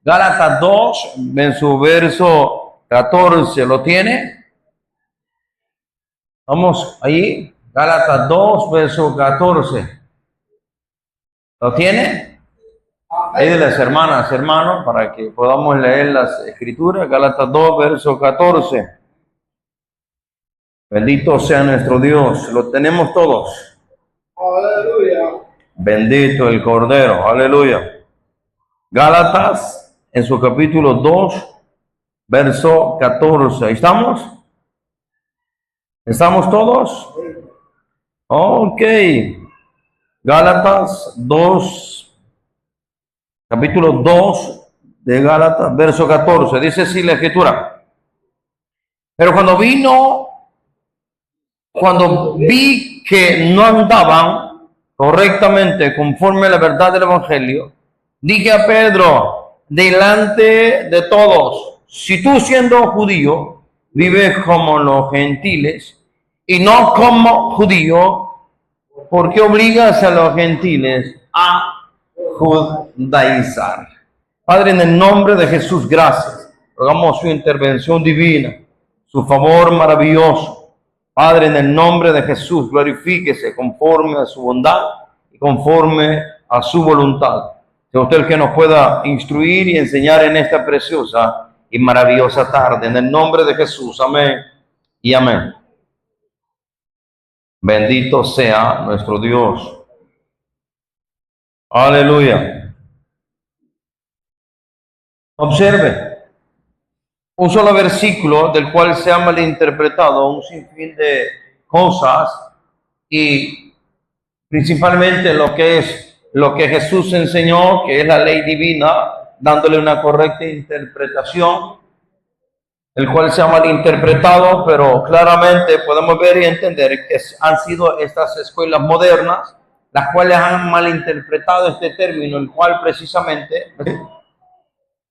Gálatas 2, en su verso 14, ¿lo tiene? Vamos ahí, Gálatas 2, verso 14. ¿Lo tiene? Ahí de las hermanas, hermanos, para que podamos leer las escrituras. Gálatas 2, verso 14. Bendito sea nuestro Dios. Lo tenemos todos. Aleluya. Bendito el Cordero. Aleluya. Gálatas, en su capítulo 2, verso 14. ¿Estamos? ¿Estamos todos? Ok. Gálatas 2, capítulo 2 de Gálatas, verso 14. Dice así la escritura. Pero cuando vi que no andaban correctamente conforme a la verdad del Evangelio, dije a Pedro, delante de todos, si tú siendo judío, vives como los gentiles y no como judío, ¿por qué obligas a los gentiles a judaizar? Padre, en el nombre de Jesús, gracias. Rogamos su intervención divina, su favor maravilloso. Padre, en el nombre de Jesús, glorifíquese conforme a su bondad y conforme a su voluntad. Sea usted el que nos pueda instruir y enseñar en esta preciosa y maravillosa tarde. En el nombre de Jesús, amén y amén. Bendito sea nuestro Dios. Aleluya. Observe un solo versículo del cual se ha malinterpretado un sinfín de cosas y principalmente lo que Jesús enseñó, que es la ley divina, dándole una correcta interpretación, el cual se ha malinterpretado, pero claramente podemos ver y entender que han sido estas escuelas modernas las cuales han malinterpretado este término, el cual precisamente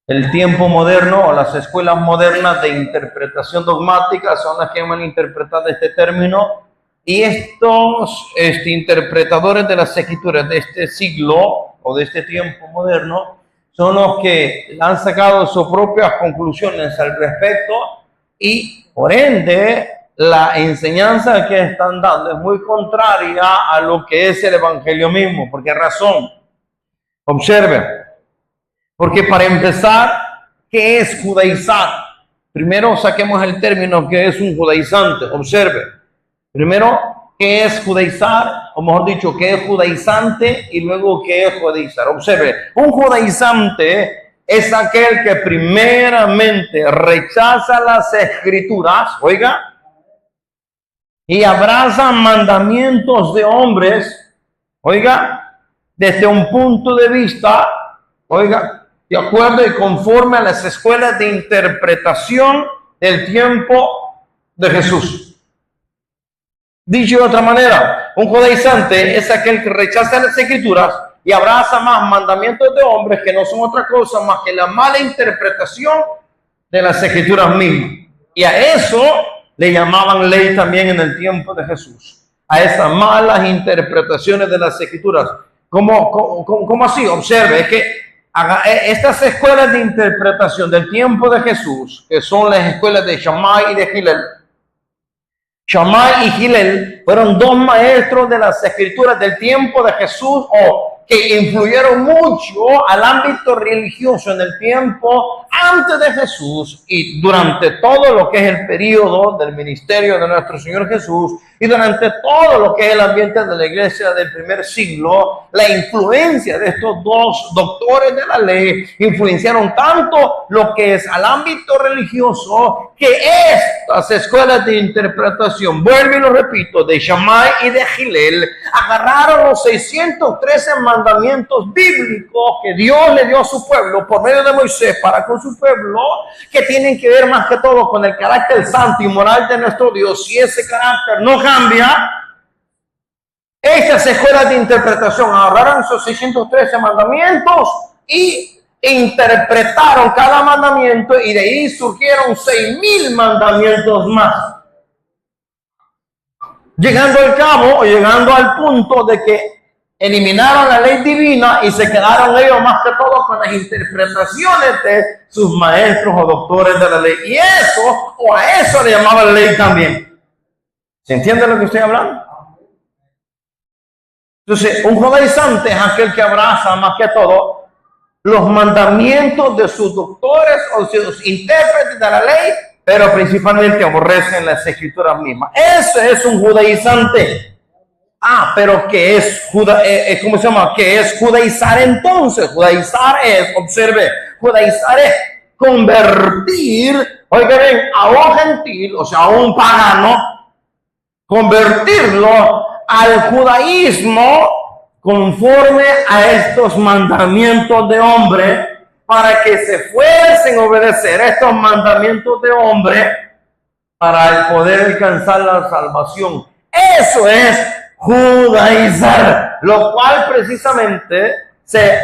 el tiempo moderno o las escuelas modernas de interpretación dogmática son las que han malinterpretado este término, y estos interpretadores de las escrituras de este siglo o de este tiempo moderno son los que han sacado sus propias conclusiones al respecto, y por ende la enseñanza que están dando es muy contraria a lo que es el evangelio mismo. ¿Por qué razón? Observen. Porque para empezar, ¿qué es judaizar? Primero saquemos el término que es un judaizante. Observe. Primero, ¿qué es judaizar? O mejor dicho, ¿qué es judaizante? Y luego, ¿qué es judaizar? Observe. Un judaizante es aquel que primeramente rechaza las escrituras, oiga, y abraza mandamientos de hombres, oiga, desde un punto de vista, oiga, de acuerdo y conforme a las escuelas de interpretación del tiempo de Jesús. Dicho de otra manera, un judaizante es aquel que rechaza las escrituras y abraza más mandamientos de hombres que no son otra cosa más que la mala interpretación de las escrituras mismas. Y a eso le llamaban ley también en el tiempo de Jesús, a esas malas interpretaciones de las escrituras. ¿Cómo así? Observe, es que estas escuelas de interpretación del tiempo de Jesús, que son las escuelas de Shammai y de Hillel. Shammai y Hillel fueron dos maestros de las escrituras del tiempo de Jesús, o que influyeron mucho al ámbito religioso en el tiempo antes de Jesús y durante todo lo que es el periodo del ministerio de nuestro Señor Jesús, y durante todo lo que es el ambiente de la iglesia del primer siglo. La influencia de estos dos doctores de la ley influenciaron tanto lo que es al ámbito religioso, que estas escuelas de interpretación, vuelvo y lo repito, de Shammai y de Hillel, agarraron los 613 mandamientos bíblicos que Dios le dio a su pueblo por medio de Moisés para con su pueblo, que tienen que ver más que todo con el carácter santo y moral de nuestro Dios. Si ese carácter no cambia, estas escuelas de interpretación agarraron esos 613 mandamientos y interpretaron cada mandamiento, y de ahí surgieron 6,000 mandamientos más, llegando al cabo o llegando al punto de que eliminaron la ley divina y se quedaron ellos más que todo con las interpretaciones de sus maestros o doctores de la ley. Y eso, o a eso le llamaban ley también. ¿Se entiende lo que estoy hablando? Entonces, un judaizante es aquel que abraza más que todo los mandamientos de sus doctores o sus intérpretes de la ley, pero principalmente aborrecen las escrituras mismas. Eso es un judaizante. Pero ¿qué es ¿cómo se llama? ¿Qué es judaizar entonces? Judaizar es, observe, judaizar es convertir, oigan, a un gentil, o sea, a un pagano, convertirlo al judaísmo conforme a estos mandamientos de hombre, para que se esfuercen a obedecer estos mandamientos de hombre para poder alcanzar la salvación. Eso es judaizar, lo cual precisamente se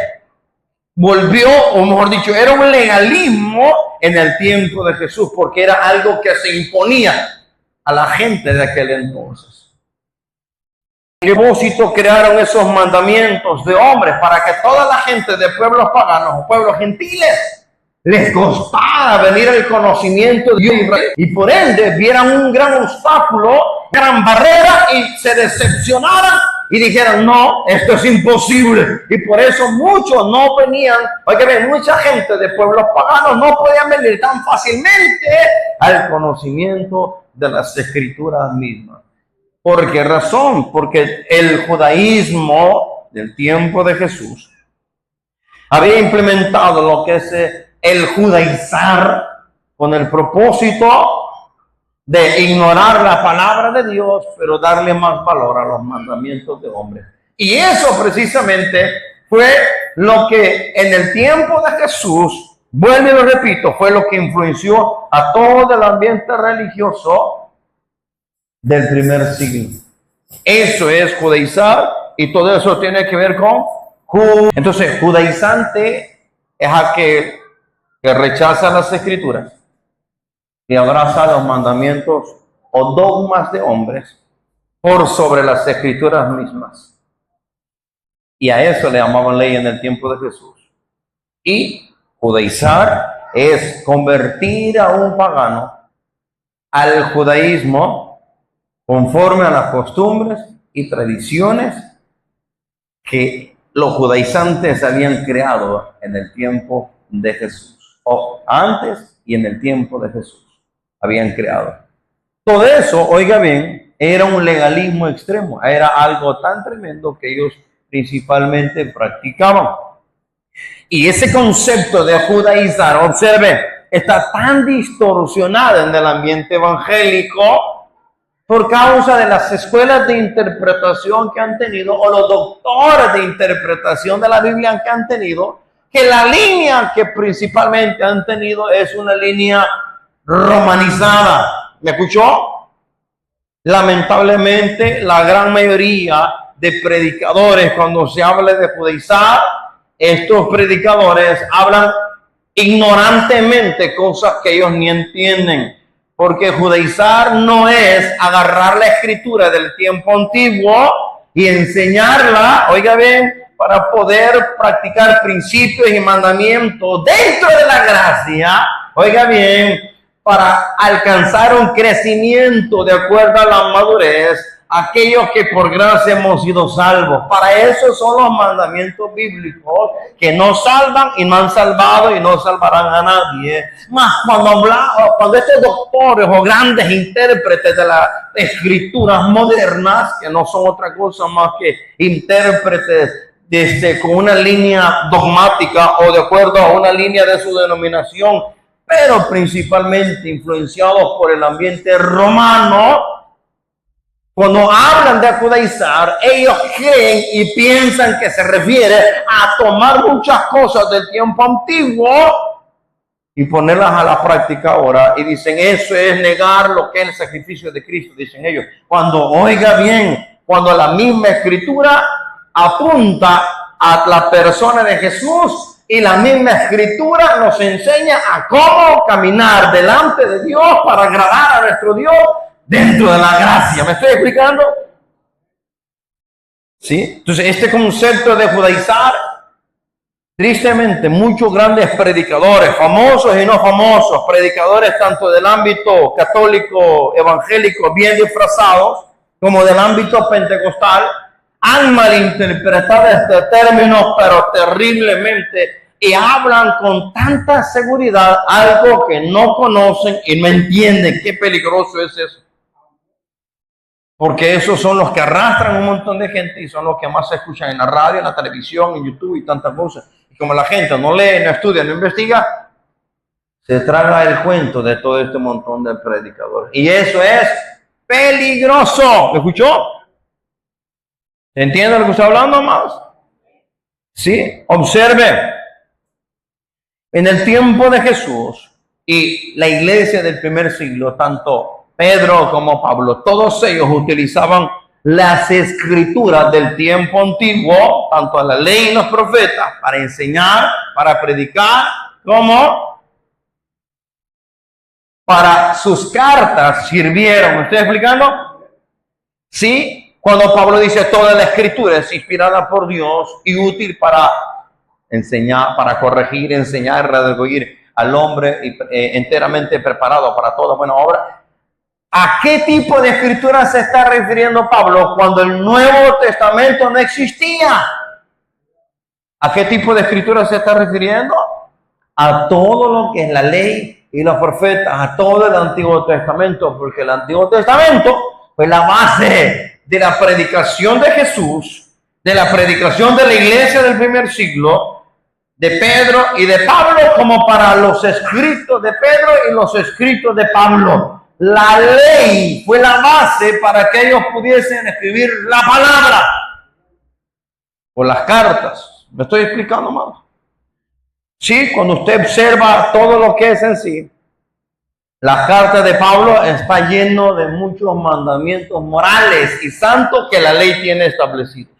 volvió, o mejor dicho, era un legalismo en el tiempo de Jesús, porque era algo que se imponía a la gente de aquel entonces. ¿Qué propósito crearon esos mandamientos de hombres? Para que toda la gente de pueblos paganos o pueblos gentiles les costara venir al conocimiento de Dios y por ende vieran un gran obstáculo, gran barrera y se decepcionaran y dijeran, no, esto es imposible. Y por eso muchos no venían, oigan, mucha gente de pueblos paganos no podían venir tan fácilmente al conocimiento de las escrituras mismas. ¿Por qué razón? Porque el judaísmo del tiempo de Jesús había implementado lo que es el judaizar con el propósito de ignorar la palabra de Dios, pero darle más valor a los mandamientos de hombres. Y eso precisamente fue lo que en el tiempo de Jesús, vuelvo y lo repito, fue lo que influenció a todo el ambiente religioso del primer siglo. Eso es judaizar y todo eso tiene que ver con entonces, judaizante es aquel que rechaza las escrituras y abraza los mandamientos o dogmas de hombres por sobre las escrituras mismas. Y a eso le llamaban ley en el tiempo de Jesús. Y judaizar es convertir a un pagano al judaísmo conforme a las costumbres y tradiciones que los judaizantes habían creado en el tiempo de Jesús, o antes y en el tiempo de Jesús habían creado. Todo eso, oiga bien, era un legalismo extremo, era algo tan tremendo que ellos principalmente practicaban. Y ese concepto de judaizar, observe, está tan distorsionado en el ambiente evangélico por causa de las escuelas de interpretación que han tenido, o los doctores de interpretación de la Biblia que han tenido, que la línea que principalmente han tenido es una línea romanizada. ¿Me escuchó? Lamentablemente, la gran mayoría de predicadores, cuando se habla de judaizar, estos predicadores hablan ignorantemente cosas que ellos ni entienden. Porque judaizar no es agarrar la escritura del tiempo antiguo y enseñarla, oiga bien, para poder practicar principios y mandamientos dentro de la gracia, oiga bien, para alcanzar un crecimiento de acuerdo a la madurez, aquellos que por gracia hemos sido salvos. Para eso son los mandamientos bíblicos que no salvan y no han salvado y no salvarán a nadie. Más cuando estos doctores o grandes intérpretes de las escrituras modernas, que no son otra cosa más que intérpretes con una línea dogmática o de acuerdo a una línea de su denominación, pero principalmente influenciados por el ambiente romano, cuando hablan de judaizar, ellos creen y piensan que se refiere a tomar muchas cosas del tiempo antiguo y ponerlas a la práctica ahora. Y dicen, eso es negar lo que es el sacrificio de Cristo, dicen ellos. Cuando, oiga bien, cuando la misma escritura apunta a la persona de Jesús y la misma escritura nos enseña a cómo caminar delante de Dios para agradar a nuestro Dios dentro de la gracia. ¿Me estoy explicando? ¿Sí? Entonces, este concepto de judaizar, tristemente, muchos grandes predicadores, famosos y no famosos, predicadores tanto del ámbito católico, evangélico, bien disfrazados, como del ámbito pentecostal, han malinterpretado este término, pero terriblemente, y hablan con tanta seguridad algo que no conocen y no entienden. Qué peligroso es eso. Porque esos son los que arrastran un montón de gente y son los que más se escuchan en la radio, en la televisión, en YouTube y tantas cosas. Y como la gente no lee, no estudia, no investiga, se traga el cuento de todo este montón de predicadores. Y eso es peligroso. ¿Me escuchó? ¿Entiende lo que estoy hablando, amados? Sí. Observe. En el tiempo de Jesús y la iglesia del primer siglo, tanto Pedro como Pablo, todos ellos utilizaban las escrituras del tiempo antiguo, tanto la ley y los profetas, para enseñar, para predicar, como para sus cartas sirvieron. ¿Me estoy explicando? Sí, cuando Pablo dice toda la escritura es inspirada por Dios y útil para enseñar, para corregir, enseñar, redarguir al hombre enteramente preparado para toda buena obra. ¿A qué tipo de escritura se está refiriendo Pablo cuando el Nuevo Testamento no existía? ¿A qué tipo de escritura se está refiriendo? A todo lo que es la ley y los profetas, a todo el Antiguo Testamento, porque el Antiguo Testamento fue la base de la predicación de Jesús, de la predicación de la iglesia del primer siglo, de Pedro y de Pablo, como para los escritos de Pedro y los escritos de Pablo. La ley fue la base para que ellos pudiesen escribir la palabra o las cartas. ¿Me estoy explicando más? Sí, cuando usted observa todo lo que es en sí, la carta de Pablo está lleno de muchos mandamientos morales y santos que la ley tiene establecidos.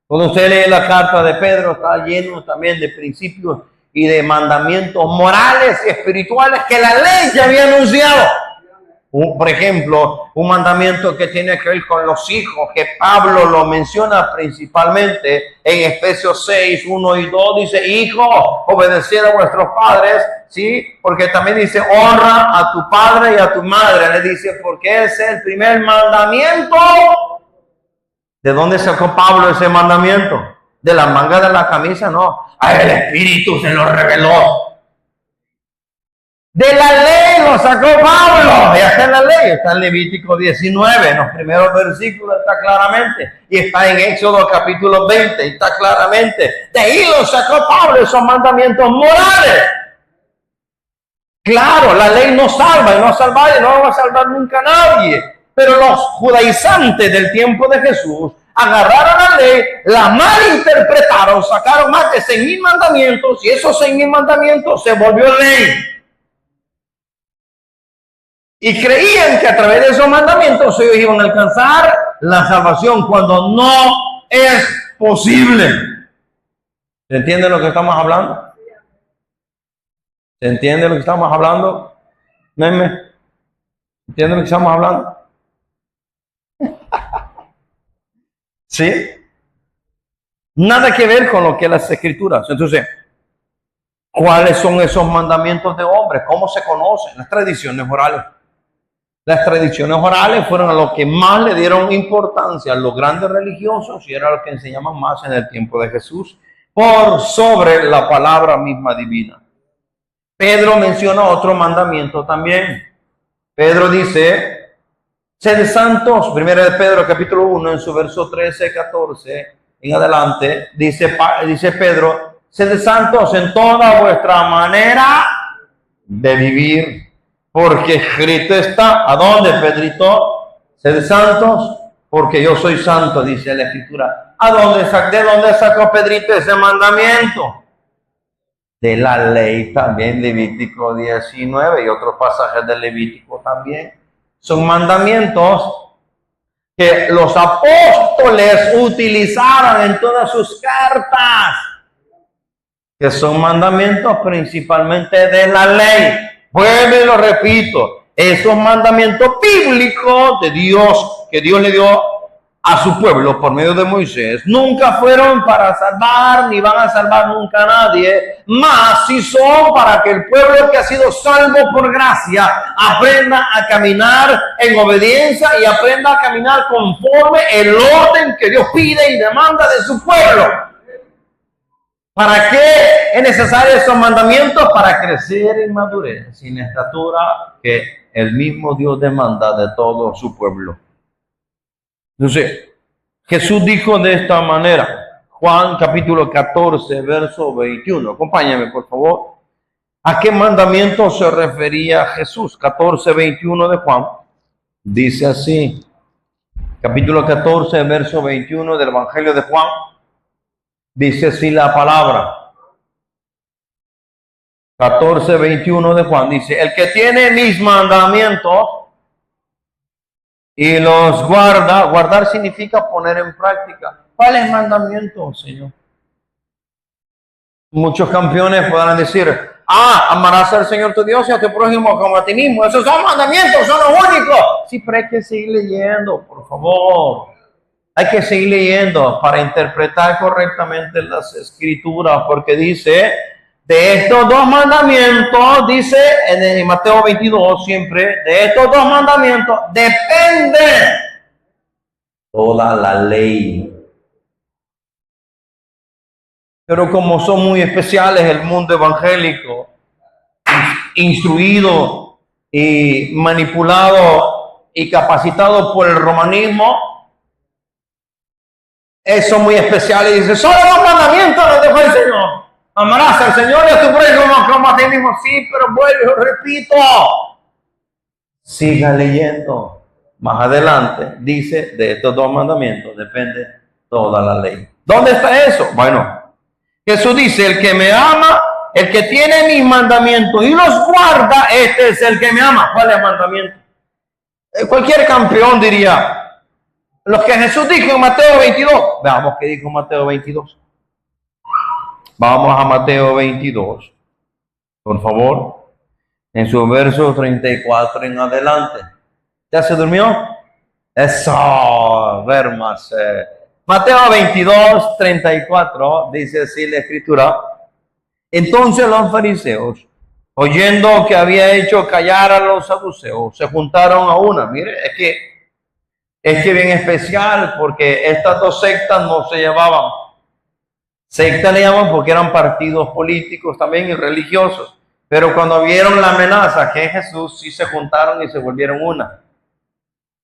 Cuando usted lee la carta de Pedro, está lleno también de principios y de mandamientos morales y espirituales que la ley ya había anunciado. Por ejemplo, un mandamiento que tiene que ver con los hijos, que Pablo lo menciona principalmente en Efesios 6, 1 y 2, dice, hijos, obedeced a vuestros padres, ¿sí? Porque también dice, honra a tu padre y a tu madre. Le dice, porque ese es el primer mandamiento. ¿De dónde sacó Pablo ese mandamiento? ¿De la manga de la camisa? No. El Espíritu se lo reveló. De la ley lo sacó Pablo. Ya está en la ley. Está en Levítico 19. En los primeros versículos está claramente. Y está en Éxodo capítulo 20. Está claramente. De ahí lo sacó Pablo. Esos mandamientos morales. Claro, la ley no salva y no salva y no va a salvar nunca a nadie. Pero los judaizantes del tiempo de Jesús agarraron la ley, la malinterpretaron, sacaron más de 6,000 mandamientos y esos 6,000 mandamientos se volvió ley. Y creían que a través de esos mandamientos ellos iban a alcanzar la salvación cuando no es posible. ¿Se entiende lo que estamos hablando? ¿Se entiende lo que estamos hablando? ¿Entiende lo que estamos hablando? ¿Sí? Nada que ver con lo que las escrituras. Entonces, ¿cuáles son esos mandamientos de hombres? ¿Cómo se conocen? Las tradiciones orales. Las tradiciones orales fueron a los que más le dieron importancia a los grandes religiosos y era lo que enseñaban más en el tiempo de Jesús por sobre la palabra misma divina. Pedro menciona otro mandamiento también. Pedro dice, sed santos, 1 de Pedro capítulo 1 en su verso 13, 14 en adelante, dice Pedro, sed santos en toda vuestra manera de vivir, porque escrito está, ¿a dónde, Pedrito? Sed santos, porque yo soy santo, dice la Escritura. ¿De dónde sacó Pedrito ese mandamiento? De la ley también, Levítico 19 y otros pasajes de Levítico también. Son mandamientos que los apóstoles utilizaron en todas sus cartas, que son mandamientos principalmente de la ley. Vuelvo y lo repito, esos mandamientos bíblicos de Dios, que Dios le dio a su pueblo por medio de Moisés nunca fueron para salvar ni van a salvar nunca a nadie, más si son para que el pueblo que ha sido salvo por gracia aprenda a caminar en obediencia y aprenda a caminar conforme el orden que Dios pide y demanda de su pueblo. ¿Para qué es necesario esos mandamientos? Para crecer en madurez y en estatura que el mismo Dios demanda de todo su pueblo. Entonces, Jesús dijo de esta manera, Juan capítulo 14, verso 21. Acompáñame, por favor. ¿A qué mandamiento se refería Jesús? 14, 21 de Juan. Dice así, capítulo 14, verso 21 del Evangelio de Juan. Dice así la palabra. 14, 21 de Juan. Dice, el que tiene mis mandamientos y los guarda. Guardar significa poner en práctica. ¿Cuáles mandamientos, Señor? Muchos campeones podrán decir, amarás al Señor tu Dios y a tu prójimo como a ti mismo. Esos son mandamientos, son los únicos. Sí, pero hay que seguir leyendo, por favor. Hay que seguir leyendo para interpretar correctamente las escrituras, porque dice, de estos dos mandamientos, dice en Mateo 22 siempre, de estos dos mandamientos depende toda la ley. Pero como son muy especiales el mundo evangélico, instruido y manipulado y capacitado por el romanismo, son muy especiales y dice, solo dos mandamientos nos dejó el Señor. Amarás al Señor y a tu prójimo como a ti mismo. Sí, pero vuelvo, repito. Siga leyendo. Más adelante dice, de estos dos mandamientos depende toda la ley. ¿Dónde está eso? Bueno, Jesús dice, el que me ama, el que tiene mis mandamientos y los guarda, este es el que me ama. ¿Cuál es el mandamiento? Cualquier campeón diría, lo que Jesús dijo en Mateo 22. Veamos qué dijo Mateo 22. Vamos a Mateo 22, por favor, en su verso 34 en adelante. ¿Ya se durmió? Eso, ver más. Mateo 22, 34, dice así la escritura. Entonces los fariseos, oyendo que había hecho callar a los saduceos, se juntaron a una. Mire, es que bien especial, porque estas dos sectas no se llevaban. Secta le llaman porque eran partidos políticos también y religiosos. Pero cuando vieron la amenaza que es Jesús, sí se juntaron y se volvieron una.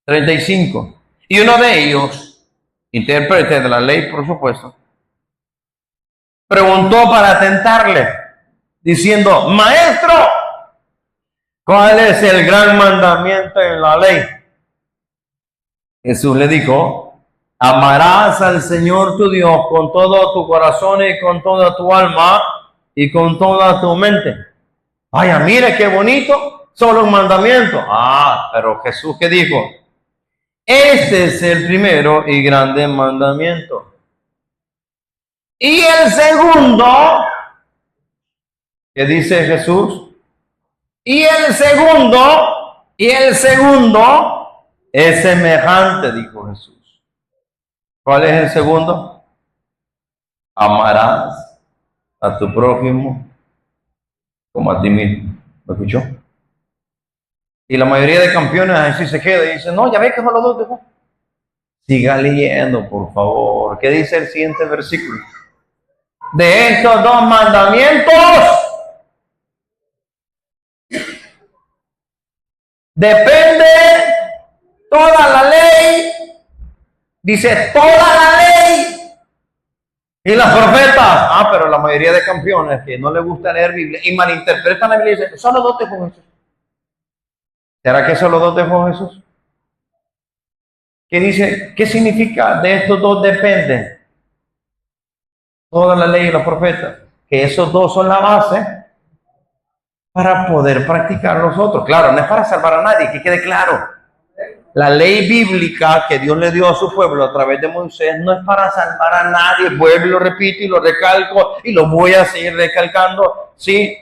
35. Y uno de ellos, intérprete de la ley, por supuesto, preguntó para tentarle, diciendo, Maestro, ¿cuál es el gran mandamiento en la ley? Jesús le dijo, amarás al Señor tu Dios con todo tu corazón y con toda tu alma y con toda tu mente. Vaya, mire qué bonito, solo un mandamiento. Pero Jesús, ¿qué dijo? Este es el primero y grande mandamiento. Y el segundo, ¿qué dice Jesús? Y el segundo es semejante, dijo Jesús. ¿Cuál es el segundo? Amarás a tu prójimo como a ti mismo. ¿Lo escuchó? Y la mayoría de campeones así se queda y dicen, no, ya ve que son los dos dejó. Siga leyendo, por favor. ¿Qué dice el siguiente versículo? De estos dos mandamientos depende toda la ley. Dice toda la ley y las profetas. Pero la mayoría de campeones que no les gusta leer Biblia y malinterpretan la Biblia y dicen, solo dos dejó Jesús. ¿Será que solo dos dejó Jesús? ¿Qué dice? ¿Qué significa? De estos dos depende toda la ley y los profetas. Que esos dos son la base para poder practicar los otros. Claro, no es para salvar a nadie, que quede claro. La ley bíblica que Dios le dio a su pueblo a través de Moisés no es para salvar a nadie. Vuelvo y lo repito y lo recalco y lo voy a seguir recalcando. Sí,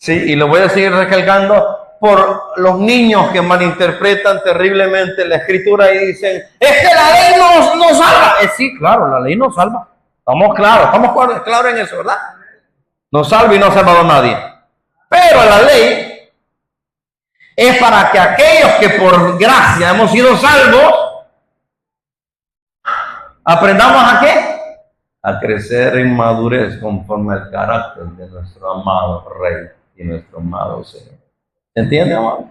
y lo voy a seguir recalcando por los niños que malinterpretan terriblemente la escritura y dicen, es que la ley no salva. Sí, claro, la ley no salva. Estamos claros en eso, ¿verdad? No salva y no ha salvado a nadie. Pero la ley es para que aquellos que por gracia hemos sido salvos, aprendamos ¿a qué? A crecer en madurez conforme al carácter de nuestro amado Rey y nuestro amado Señor. ¿Se entiende, amado?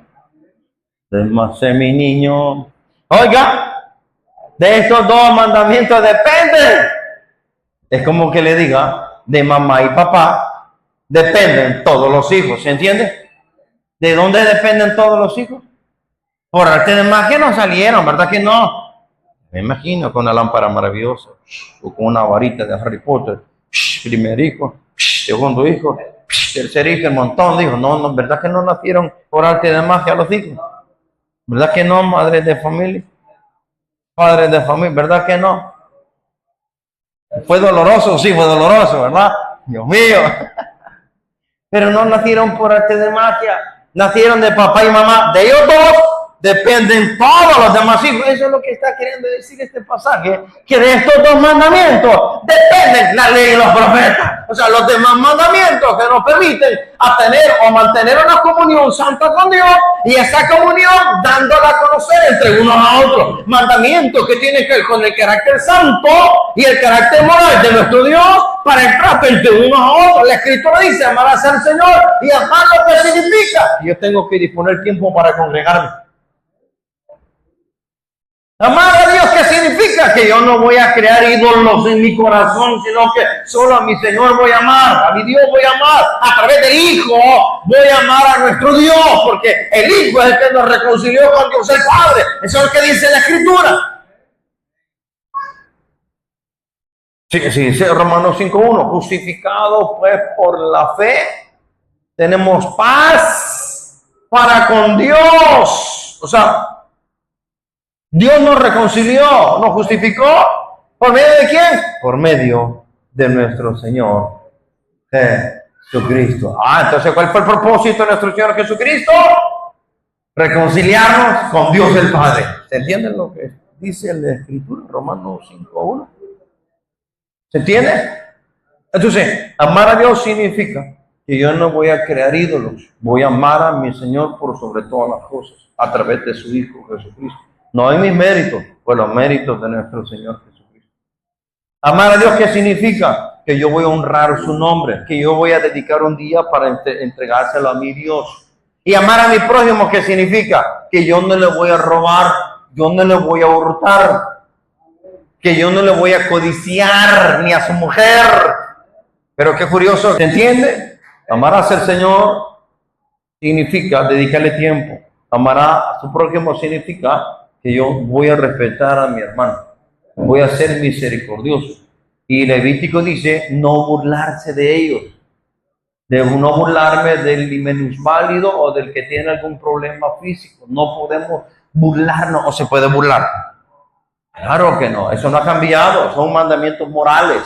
Demase mi niño. Oiga, de estos dos mandamientos dependen. Es como que le diga, de mamá y papá dependen todos los hijos. ¿Se entiende? ¿De dónde dependen todos los hijos? Por arte de magia no salieron, ¿verdad que no? Me imagino con una lámpara maravillosa, o con una varita de Harry Potter, primer hijo, segundo hijo, tercer hijo, un montón de hijos. No, ¿verdad que no nacieron por arte de magia los hijos? ¿Verdad que no, madres de familia? Padres de familia, ¿verdad que no? Fue doloroso, sí, fue doloroso, ¿verdad? Dios mío. Pero no nacieron por arte de magia, nacieron de papá y mamá. De ellos dos dependen todos los demás hijos. Eso es lo que está queriendo decir este pasaje, que de estos dos mandamientos dependen la ley y los profetas. O sea, los demás mandamientos que nos permiten a tener o mantener una comunión santa con Dios, y esa comunión dándola a conocer entre unos a otros. Mandamientos que tienen que ver con el carácter santo y el carácter moral de nuestro Dios para el trato entre unos a otros. La Escritura dice, amarás al Señor y amar lo que significa. Yo tengo que disponer tiempo para congregarme. Amar a Dios, ¿qué significa? Que yo no voy a crear ídolos en mi corazón, sino que solo a mi Señor voy a amar, a mi Dios voy a amar, a través del Hijo voy a amar a nuestro Dios, porque el Hijo es el que nos reconcilió con Dios el Padre. Eso es lo que dice la Escritura. Sí, dice Romanos 5:1, justificados pues por la fe, tenemos paz para con Dios. O sea, Dios nos reconcilió, nos justificó. ¿Por medio de quién? Por medio de nuestro Señor Jesucristo. Entonces, ¿cuál fue el propósito de nuestro Señor Jesucristo? Reconciliarnos con Dios el Padre. ¿Se entiende lo que dice la Escritura? Romanos 5:1. ¿Se entiende? Entonces, amar a Dios significa que yo no voy a crear ídolos. Voy a amar a mi Señor por sobre todas las cosas, a través de su Hijo Jesucristo. No en mis méritos, pues los méritos de nuestro Señor Jesucristo. Amar a Dios, ¿qué significa? Que yo voy a honrar su nombre, que yo voy a dedicar un día para entregárselo a mi Dios. Y amar a mi prójimo, ¿qué significa? Que yo no le voy a robar, yo no le voy a hurtar, que yo no le voy a codiciar ni a su mujer. Pero qué curioso, ¿se entiende? Amar a ser Señor significa dedicarle tiempo. Amar a su prójimo significa que yo voy a respetar a mi hermano, voy a ser misericordioso. Y Levítico dice, no burlarse de ellos, de no burlarme del minusválido o del que tiene algún problema físico. No podemos burlarnos, o se puede burlar. Claro que no, eso no ha cambiado, son mandamientos morales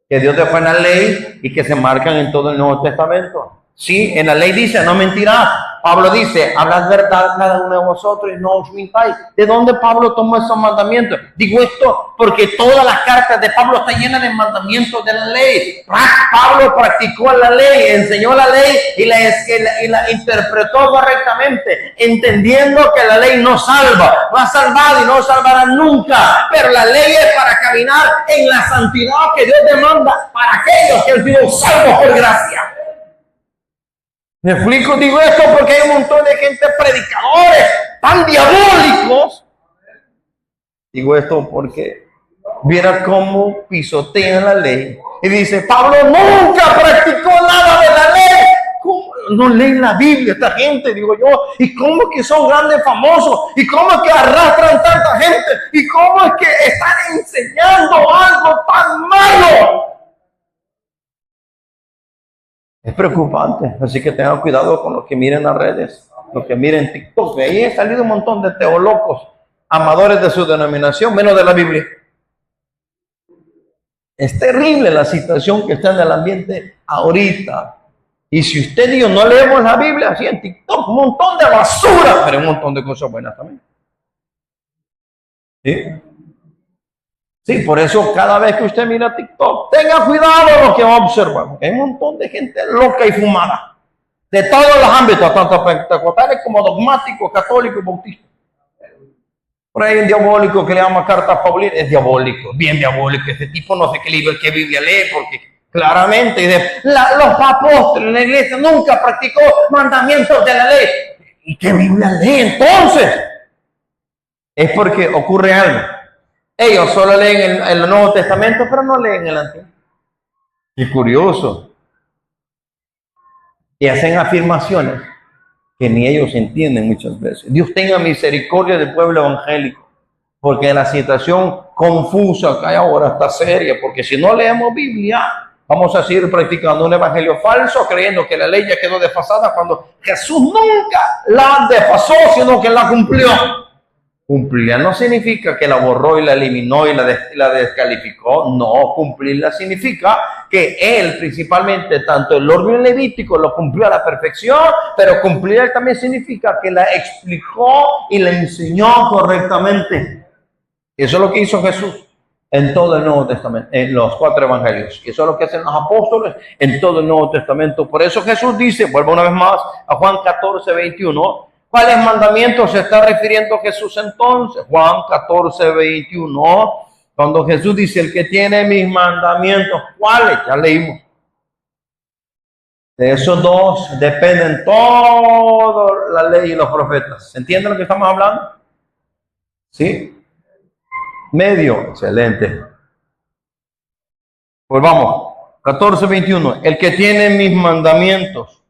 que Dios dejó en la ley y que se marcan en todo el Nuevo Testamento. Sí, en la ley dice, no mentirás. Pablo dice, hablad verdad cada uno de vosotros y no os mintáis. ¿De dónde Pablo tomó esos mandamientos? Digo esto porque todas las cartas de Pablo están llenas de mandamientos de la ley. Pablo practicó la ley, enseñó la ley y la interpretó correctamente, entendiendo que la ley no salva, no ha salvado y no salvará nunca. Pero la ley es para caminar en la santidad que Dios demanda para aquellos que han sido salvos por gracia. ¿Me explico? Digo esto porque hay un montón de gente, predicadores tan diabólicos. Digo esto porque viera cómo pisotean la ley. Y dice, Pablo nunca practicó nada de la ley. ¿Cómo no leen la Biblia esta gente? Digo yo. ¿Y cómo es que son grandes famosos? ¿Y cómo es que arrastran tanta gente? ¿Y cómo es que están enseñando algo tan malo? Es preocupante, así que tengan cuidado con los que miren las redes, los que miren TikTok. De ahí han salido un montón de teólogos, amadores de su denominación, menos de la Biblia. Es terrible la situación que está en el ambiente ahorita. Y si usted y yo no leemos la Biblia, así en TikTok, un montón de basura, pero un montón de cosas buenas también. ¿Sí? Sí, por eso cada vez que usted mira TikTok, tenga cuidado lo que va a observar, porque hay un montón de gente loca y fumada, de todos los ámbitos, tanto pentecostales como dogmáticos, católicos y bautistas. Por ahí hay un diabólico que le llama Cartas Paulinas, es diabólico, bien diabólico, este tipo no sé qué libro, qué Biblia lee, porque claramente dice, los apóstoles, la iglesia nunca practicó mandamientos de la ley. ¿Y qué Biblia lee entonces? Es porque ocurre algo. Ellos solo leen el Nuevo Testamento, pero no leen el Antiguo. Y curioso. Y hacen afirmaciones que ni ellos entienden muchas veces. Dios tenga misericordia del pueblo evangélico, porque la situación confusa que hay ahora está seria, porque si no leemos Biblia, vamos a seguir practicando un evangelio falso, creyendo que la ley ya quedó desfasada, cuando Jesús nunca la desfasó, sino que la cumplió. Cumplirla no significa que la borró y la eliminó y la descalificó. No, cumplirla significa que él principalmente, tanto el orden levítico lo cumplió a la perfección, pero cumplirla también significa que la explicó y la enseñó correctamente. Eso es lo que hizo Jesús en todo el Nuevo Testamento, en los 4 evangelios. Y eso es lo que hacen los apóstoles en todo el Nuevo Testamento. Por eso Jesús dice, vuelvo una vez más a Juan 14, 21, ¿cuáles mandamientos se está refiriendo Jesús entonces? Juan 14, 21, cuando Jesús dice, el que tiene mis mandamientos, ¿cuáles? Ya leímos. De esos 2 dependen toda la ley y los profetas. ¿Se entiende lo que estamos hablando? ¿Sí? Medio, excelente. Pues vamos, 14, 21, el que tiene mis mandamientos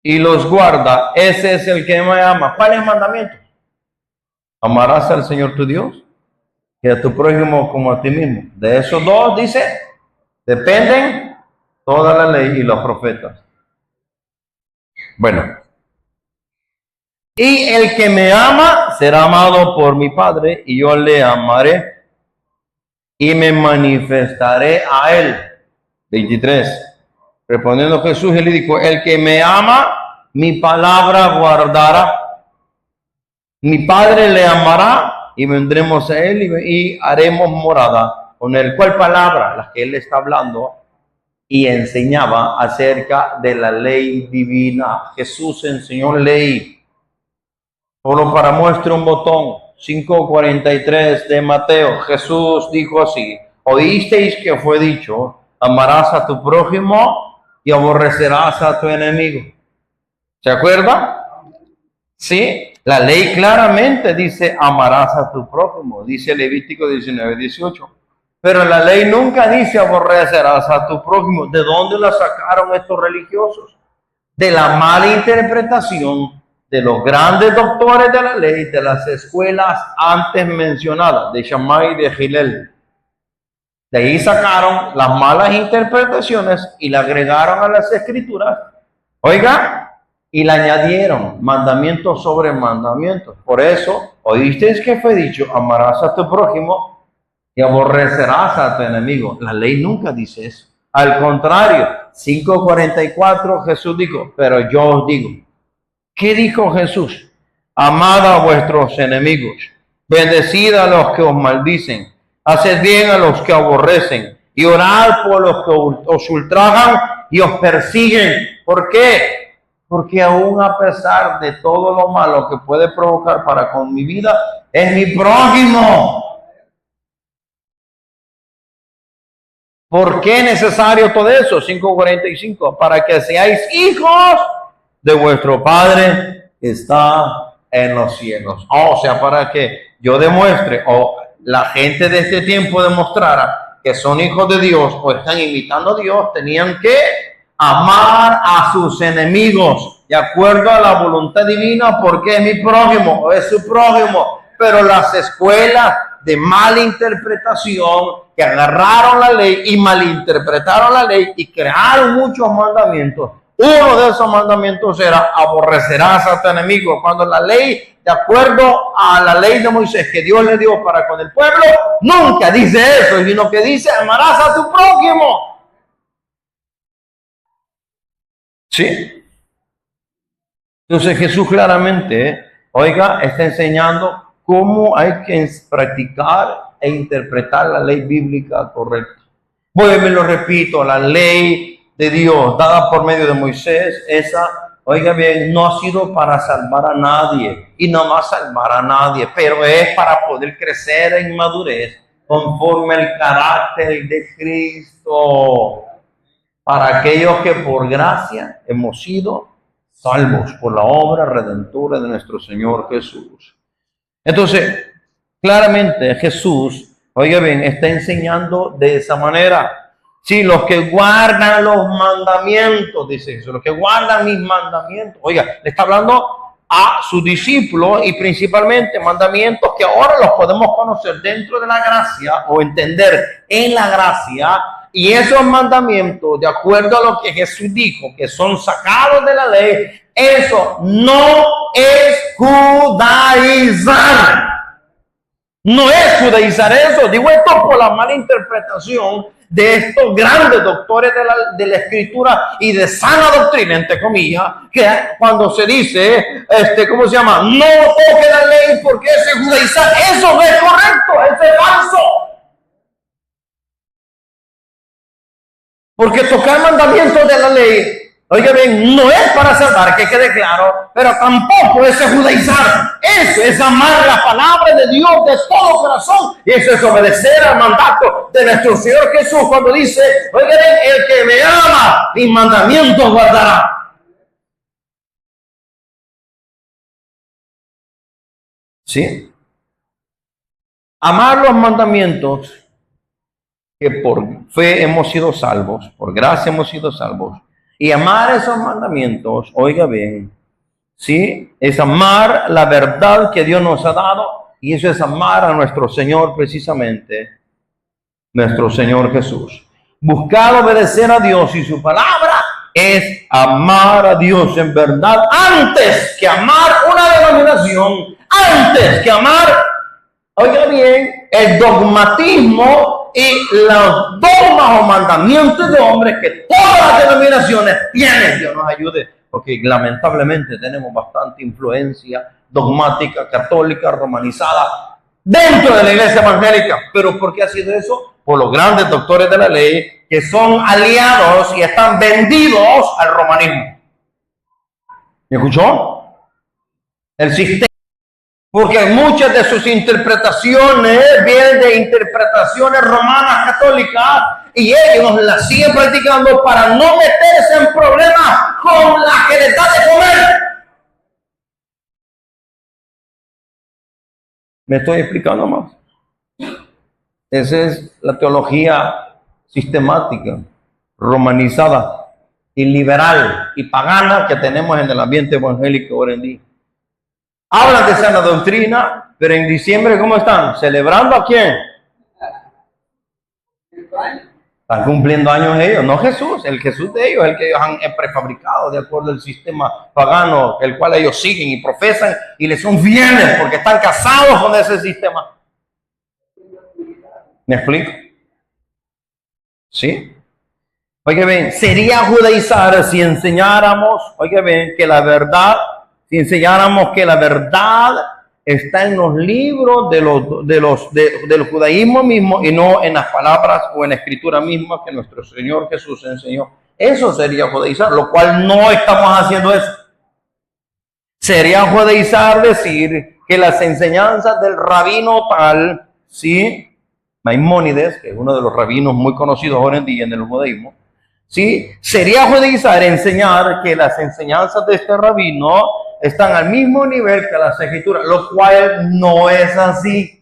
y los guarda, ese es el que me ama. ¿Cuáles mandamientos? Amarás al Señor tu Dios y a tu prójimo como a ti mismo. De esos 2, dice, dependen toda la ley y los profetas. Bueno. Y el que me ama será amado por mi Padre, y yo le amaré y me manifestaré a él. 23. Respondiendo Jesús, él le dijo, el que me ama, mi palabra guardará. Mi Padre le amará y vendremos a él y haremos morada con él. ¿Cuál palabra? La que él está hablando y enseñaba acerca de la ley divina. Jesús enseñó ley. Solo para muestra un botón, 5:43 de Mateo, Jesús dijo así, oísteis que fue dicho, amarás a tu prójimo y aborrecerás a tu enemigo. ¿Se acuerda? Sí, la ley claramente dice, amarás a tu prójimo, dice Levítico 19:18. Pero la ley nunca dice, aborrecerás a tu prójimo. ¿De dónde la sacaron estos religiosos? De la mala interpretación de los grandes doctores de la ley, de las escuelas antes mencionadas, de Shammai y de Hillel. De ahí sacaron las malas interpretaciones y le agregaron a las escrituras, oiga, y le añadieron mandamientos sobre mandamientos. Por eso, oísteis que fue dicho, amarás a tu prójimo y aborrecerás a tu enemigo. La ley nunca dice eso. Al contrario, 5:44 Jesús dijo, pero yo os digo. ¿Qué dijo Jesús? Amad a vuestros enemigos, bendecid a los que os maldicen, haced bien a los que aborrecen y orad por los que os ultrajan y os persiguen. ¿Por qué? Porque aún a pesar de todo lo malo que puede provocar para con mi vida, es mi prójimo. ¿Por qué es necesario todo eso? 5:45, para que seáis hijos de vuestro Padre que está en los cielos. O sea, para que yo demuestre, o la gente de este tiempo demostrara que son hijos de Dios o están imitando a Dios, tenían que amar a sus enemigos de acuerdo a la voluntad divina, porque es mi prójimo o es su prójimo. Pero las escuelas de mala interpretación que agarraron la ley y malinterpretaron la ley y crearon muchos mandamientos. Uno de esos mandamientos era aborrecerás a tu enemigo, cuando la ley, de acuerdo a la ley de Moisés que Dios le dio para con el pueblo, nunca dice eso, sino que dice amarás a tu prójimo. Sí. Entonces Jesús claramente, oiga, está enseñando cómo hay que practicar e interpretar la ley bíblica correcta. Vuelvo y lo repito, la ley de Dios dada por medio de Moisés, esa, oiga bien, no ha sido para salvar a nadie y no va a salvar a nadie, pero es para poder crecer en madurez conforme al carácter de Cristo, para aquellos que por gracia hemos sido salvos por la obra redentora de nuestro Señor Jesús. Entonces, claramente Jesús, oiga bien, está enseñando de esa manera. Sí, los que guardan los mandamientos, dice Jesús, los que guardan mis mandamientos. Oiga, le está hablando a sus discípulos y principalmente mandamientos que ahora los podemos conocer dentro de la gracia o entender en la gracia. Y esos mandamientos, de acuerdo a lo que Jesús dijo, que son sacados de la ley, eso no es judaizar. No es judaizar eso. Digo esto por la mala interpretación de estos grandes doctores de la escritura y de sana doctrina, entre comillas, que cuando se dice, ¿cómo se llama? No toque la ley porque es judaizar. Eso no es correcto, eso es falso. Porque tocar mandamientos de la ley, oiga bien, no es para salvar, que quede claro, pero tampoco es judaizar. Eso es amar la palabra de Dios de todo corazón. Y eso es obedecer al mandato de nuestro Señor Jesús cuando dice, oiga bien, el que me ama, mis mandamientos guardará. ¿Sí? Amar los mandamientos, que por fe hemos sido salvos, por gracia hemos sido salvos. Y amar esos mandamientos, oiga bien, ¿sí? Es amar la verdad que Dios nos ha dado, y eso es amar a nuestro Señor precisamente, nuestro Señor Jesús. Buscar obedecer a Dios y su palabra es amar a Dios en verdad, antes que amar una denominación, antes que amar, oiga bien, el dogmatismo y los dogmas o mandamientos de hombres que todas las denominaciones tienen. Dios nos ayude, porque lamentablemente tenemos bastante influencia dogmática, católica, romanizada dentro de la iglesia evangélica. ¿Pero por qué ha sido eso? Por los grandes doctores de la ley que son aliados y están vendidos al romanismo. ¿Me escuchó? El sistema. Porque muchas de sus interpretaciones vienen de interpretaciones romanas católicas y ellos las siguen practicando para no meterse en problemas con la que les da de comer. ¿Me estoy explicando más? Esa es la teología sistemática, romanizada y liberal y pagana que tenemos en el ambiente evangélico hoy en día. Hablan de sana doctrina, pero en diciembre, ¿cómo están? ¿Celebrando a quién? Están cumpliendo años ellos, no Jesús, el Jesús de ellos, el que ellos han prefabricado de acuerdo al sistema pagano, el cual ellos siguen y profesan y les son fieles porque están casados con ese sistema. ¿Me explico? ¿Sí? Oiga bien, sería judaizar si enseñáramos, oiga bien, que la verdad, si enseñáramos que la verdad está en los libros del judaísmo mismo y no en las palabras o en la escritura misma que nuestro Señor Jesús enseñó. Eso sería judaizar, lo cual no estamos haciendo eso. Sería judaizar decir que las enseñanzas del rabino tal, ¿sí? Maimónides, que es uno de los rabinos muy conocidos hoy en día en el judaísmo, ¿sí? Sería judaizar enseñar que las enseñanzas de este rabino están al mismo nivel que las escrituras, lo cual no es así.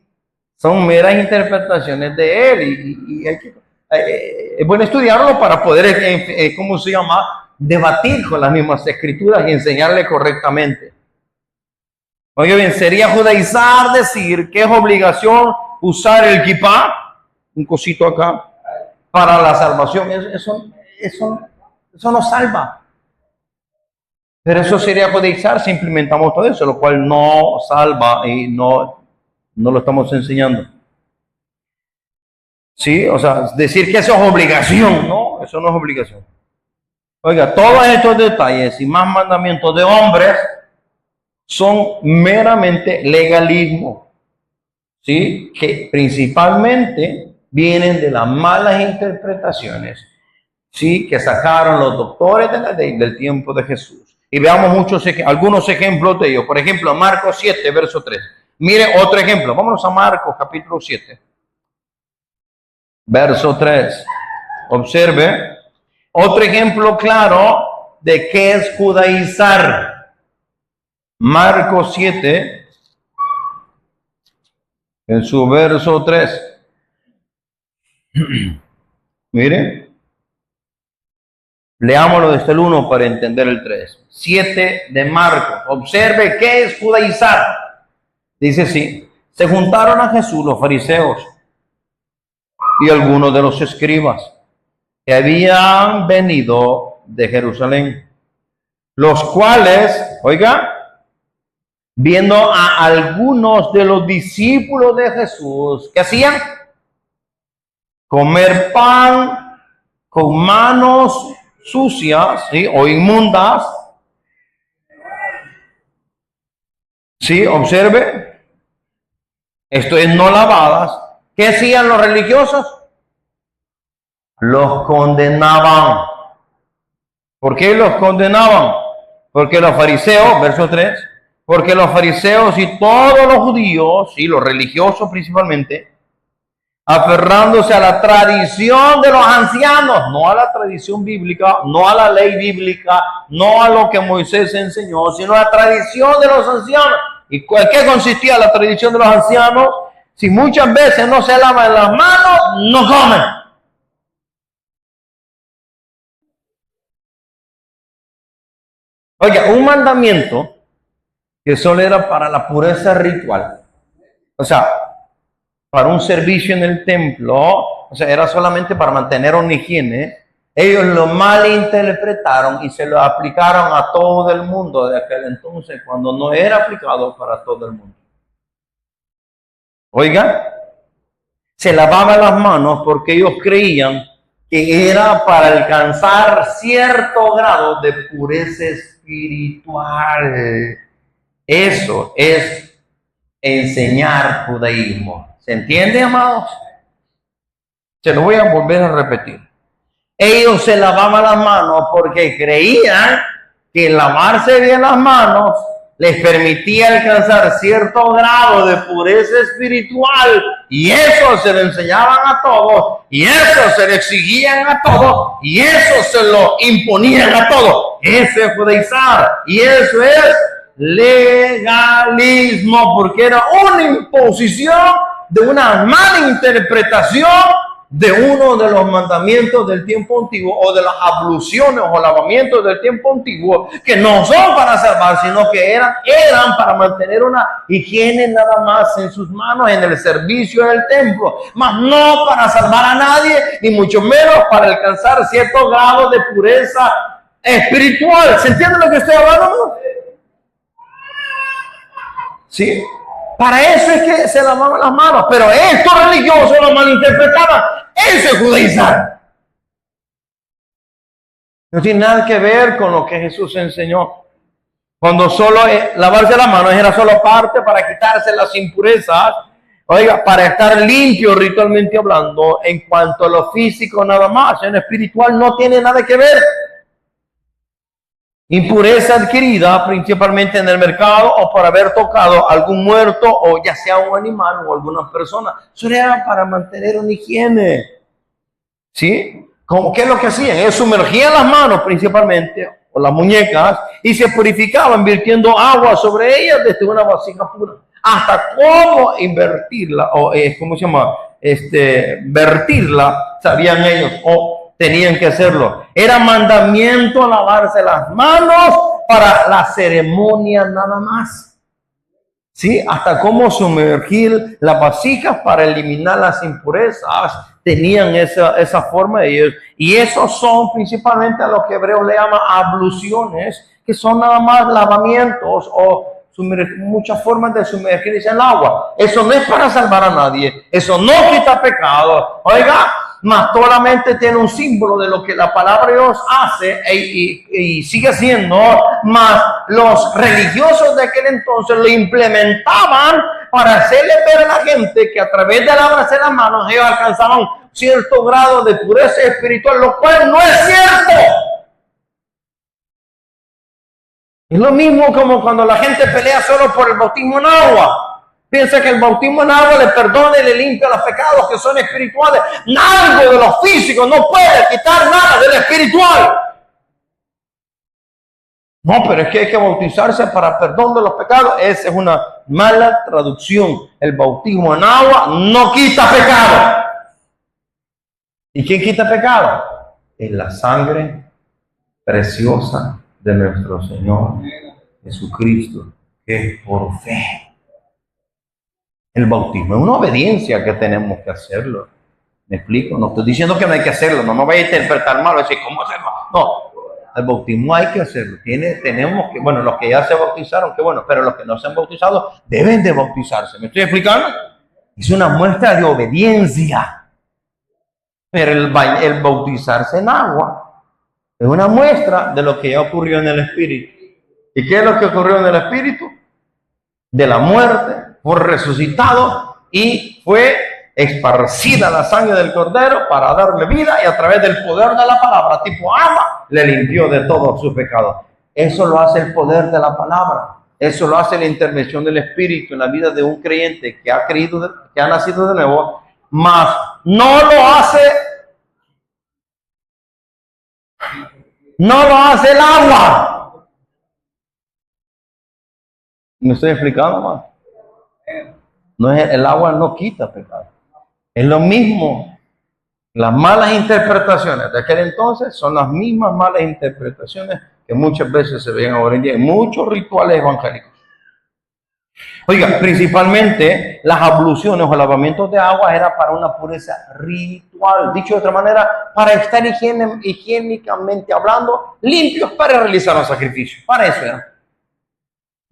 Son meras interpretaciones de él y hay que, es bueno estudiarlo para poder, ¿cómo se llama? Debatir con las mismas escrituras y enseñarle correctamente. Oye bien, sería judaizar decir que es obligación usar el kipá, un cosito acá, para la salvación. Eso no salva. Pero eso sería judaizar si implementamos todo eso, lo cual no salva y no lo estamos enseñando. Sí, o sea, decir que eso es obligación, no, eso no es obligación. Oiga, todos estos detalles y más mandamientos de hombres son meramente legalismo, ¿sí? Que principalmente vienen de las malas interpretaciones, ¿sí? Que sacaron los doctores de la ley del tiempo de Jesús. Y veamos algunos ejemplos de ellos. Por ejemplo, Marcos 7, verso 3. Mire otro ejemplo. Vámonos a Marcos, capítulo 7. Verso 3. Observe. Otro ejemplo claro de qué es judaizar. Marcos 7, en su verso 3. Mire. Leámoslo desde el 1 para entender el 3. 7 de Marcos. Observe qué es judaizar. Dice así: se juntaron a Jesús los fariseos y algunos de los escribas que habían venido de Jerusalén, los cuales, oiga, viendo a algunos de los discípulos de Jesús, ¿qué hacían? Comer pan con manos sucias, ¿sí? O inmundas. Sí, observe. Esto es no lavadas. ¿Qué hacían los religiosos? Los condenaban. ¿Por qué los condenaban? Porque los fariseos, verso 3, porque los fariseos y todos los judíos, y los religiosos principalmente, aferrándose a la tradición de los ancianos, no a la tradición bíblica, no a la ley bíblica, no a lo que Moisés enseñó, sino a la tradición de los ancianos. ¿Y qué consistía la tradición de los ancianos? Si muchas veces no se lavan las manos, no comen. Oiga, un mandamiento que solo era para la pureza ritual, o sea, para un servicio en el templo, o sea, era solamente para mantener una higiene. Ellos lo malinterpretaron y se lo aplicaron a todo el mundo de aquel entonces, cuando no era aplicado para todo el mundo. Oiga, se lavaban las manos porque ellos creían que era para alcanzar cierto grado de pureza espiritual. Eso es enseñar judaísmo. ¿Se entiende, amados? Se lo voy a volver a repetir. Ellos se lavaban las manos porque creían que lavarse bien las manos les permitía alcanzar cierto grado de pureza espiritual, y eso se lo enseñaban a todos, y eso se lo exigían a todos, y eso se lo imponían a todos. Eso es judaizar, y eso es legalismo, porque era una imposición de una mala interpretación de uno de los mandamientos del tiempo antiguo, o de las abluciones o lavamientos del tiempo antiguo, que no son para salvar, sino que eran para mantener una higiene nada más en sus manos, en el servicio del templo, mas no para salvar a nadie, ni mucho menos para alcanzar cierto grado de pureza espiritual. ¿Se entiende lo que estoy hablando? ¿Sí? Para eso es que se lavaban las manos, pero estos religiosos lo malinterpretaban. Eso es judaizar. No tiene nada que ver con lo que Jesús enseñó. Cuando solo lavarse las manos era solo parte para quitarse las impurezas, oiga, para estar limpio ritualmente hablando, en cuanto a lo físico nada más. En lo espiritual no tiene nada que ver. Impureza adquirida principalmente en el mercado o por haber tocado algún muerto, o ya sea un animal o alguna persona. Eso era para mantener una higiene. ¿Sí? ¿Qué es lo que hacían? Ellos sumergían las manos principalmente, o las muñecas, y se purificaban virtiendo agua sobre ellas desde una vasija pura. Hasta cómo invertirla, o ¿cómo se llama? Vertirla, sabían ellos, o tenían que hacerlo. Era mandamiento lavarse las manos para la ceremonia nada más. ¿Sí? Hasta cómo sumergir las vasijas para eliminar las impurezas. Tenían esa forma de ellos. Y esos son principalmente a lo que Hebreos le llama abluciones, que son nada más lavamientos o muchas formas de sumergirse en el agua. Eso no es para salvar a nadie. Eso no quita pecado. Oiga, mas solamente tiene un símbolo de lo que la palabra de Dios hace y sigue haciendo, mas los religiosos de aquel entonces lo implementaban para hacerle ver a la gente que a través de lavarse las manos ellos alcanzaban cierto grado de pureza espiritual, lo cual no es cierto. Es lo mismo como cuando la gente pelea solo por el bautismo en agua. Piensa que el bautismo en agua le perdona y le limpia los pecados que son espirituales. Nada de lo físico no puede quitar nada del espiritual. No, pero es que hay que bautizarse para perdón de los pecados. Esa es una mala traducción. El bautismo en agua no quita pecado. ¿Y quién quita pecado? Es la sangre preciosa de nuestro Señor Jesucristo, que es por fe. El bautismo es una obediencia que tenemos que hacerlo. ¿Me explico? No estoy diciendo que no hay que hacerlo, no me vaya a interpretar mal, decir, ¿cómo hacerlo? No, el bautismo hay que hacerlo. Tenemos que, bueno, los que ya se bautizaron, que bueno, pero los que no se han bautizado deben de bautizarse. ¿Me estoy explicando? Es una muestra de obediencia. Pero el bautizarse en agua es una muestra de lo que ya ocurrió en el Espíritu. ¿Y qué es lo que ocurrió en el Espíritu? De la muerte, fue resucitado y fue esparcida la sangre del Cordero para darle vida, y a través del poder de la palabra, tipo agua, le limpió de todos sus pecados. Eso lo hace el poder de la palabra. Eso lo hace la intervención del Espíritu en la vida de un creyente que ha creído, que ha nacido de nuevo, mas no lo hace el agua. ¿Me estoy explicando más? No es, el agua no quita pecado. Es lo mismo. Las malas interpretaciones de aquel entonces son las mismas malas interpretaciones que muchas veces se ven ahora en día en muchos rituales evangélicos. Oiga, principalmente las abluciones o lavamientos de agua era para una pureza ritual. Dicho de otra manera, para estar higiénicamente hablando, limpios para realizar los sacrificios. Para eso eran.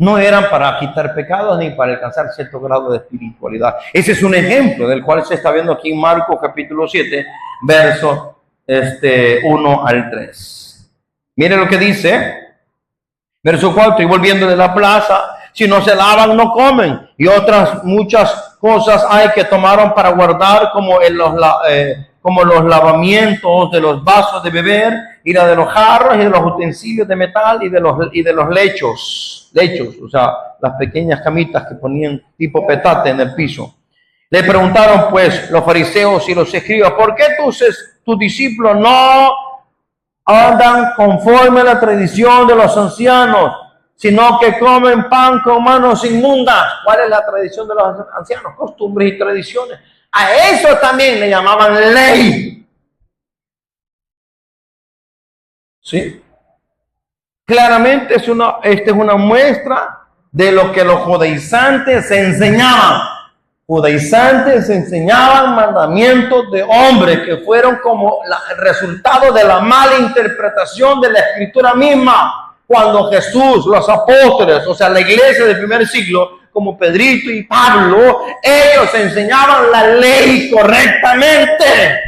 No eran para quitar pecados ni para alcanzar cierto grado de espiritualidad. Ese es un ejemplo del cual se está viendo aquí en Marcos capítulo 7, versos 1 al 3. Mire lo que dice, verso 4, y volviendo de la plaza, si no se lavan, no comen. Y otras muchas cosas hay que tomaron para guardar, como los lavamientos de los vasos de beber, y la de los jarros, y de los utensilios de metal, y de los lechos, o sea, las pequeñas camitas que ponían tipo petate en el piso. Le preguntaron pues los fariseos y los escribas, ¿por qué tus discípulos no andan conforme a la tradición de los ancianos, sino que comen pan con manos inmundas? ¿Cuál es la tradición de los ancianos? Costumbres y tradiciones. A eso también le llamaban ley. ¿Sí? Claramente esta es una muestra de lo que los judaizantes enseñaban. Judaizantes enseñaban mandamientos de hombres que fueron como el resultado de la mala interpretación de la escritura misma. Cuando Jesús, los apóstoles, o sea, la iglesia del primer siglo, como Pedrito y Pablo, ellos enseñaban la ley correctamente.